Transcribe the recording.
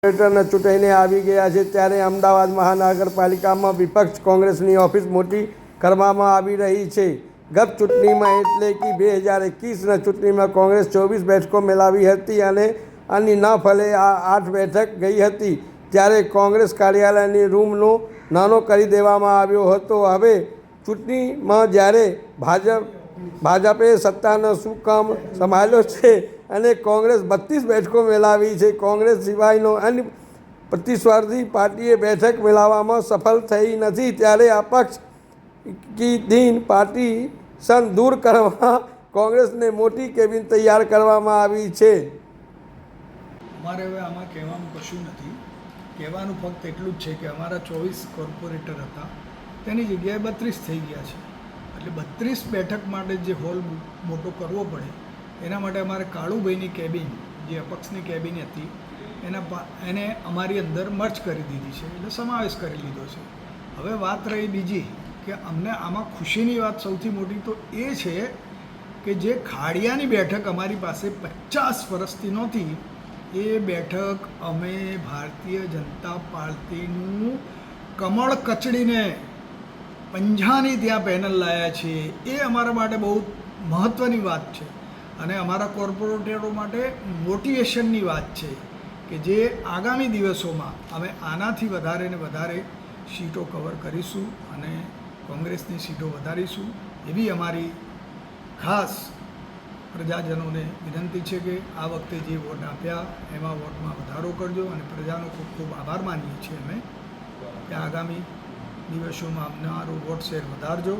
કોર્પોરેટરને ચૂંટાઈને આવી ગયા છે ત્યારે અમદાવાદ મહાનગરપાલિકામાં વિપક્ષ કોંગ્રેસની ઓફિસ મોટી કરવામાં આવી રહી છે। ગત ચૂંટણીમાં એટલે કે 2021ના ચૂંટણીમાં કોંગ્રેસ 24 બેઠકો મેળવી હતી અને આની ન ફલે આ 8 બેઠક ગઈ હતી। ત્યારે કોંગ્રેસ કાર્યાલયની રૂમનો નાનો કરી દેવામાં આવ્યો હતો। હવે ચૂંટણીમાં જ્યારે ભાજપે સત્તાનો સુકામ સંભાળ્યો છે અને કોંગ્રેસ 32 બેઠકો મેળવી છે। કોંગ્રેસ સિવાયનો અન્ય પ્રતિસ્પર્ધી પાર્ટીએ બેઠક મેળવવામાં સફળ થઈ નથી। ત્યારે અપક્ષ કી દિન પાર્ટીશન દૂર કરવા કોંગ્રેસને મોટી કેબિન તૈયાર કરવામાં આવી છે। અમારે હવે આમાં કહેવાનું કશું નથી। કહેવાનું ફક્ત એટલું જ છે કે અમારા 24 કોર્પોરેટર હતા તેની જગ્યાએ 32 થઈ ગયા છે। એટલે 32 બેઠક માટે જે હોલ મોટો કરવો પડે એના માટે અમારે કાળુભાઈની કેબિન જે અપક્ષની કેબિન હતી એને અમારી અંદર મર્જ કરી દીધી છે, એટલે સમાવેશ કરી લીધો છે। હવે વાત રહી બીજી કે અમને આમાં ખુશીની વાત સૌથી મોટી તો એ છે કે જે ખાડિયાની બેઠક અમારી પાસે 50 વર્ષથી નહોતી એ બેઠક અમે ભારતીય જનતા પાર્ટીનું કમળ કચડીને પંજાની ત્યાં પેનલ લાવ્યા છીએ। એ અમારા માટે બહુ મહત્ત્વની વાત છે અને અમારા કોર્પોરેટરો માટે મોટિવેશનની વાત છે કે જે આગામી દિવસોમાં અમે આનાથી વધારે ને વધારે સીટો કવર કરીશું અને કોંગ્રેસની સીટો વધારીશું એવી અમારી ખાસ પ્રજાજનોને વિનંતી છે કે આ વખતે જે વોટ આપ્યા એમાં વોટમાં વધારો કરજો અને પ્રજાનો ખૂબ ખૂબ આભાર માનીએ છીએ અમે કે આગામી દિવસોમાં અમારો વોટ શેર વધારજો।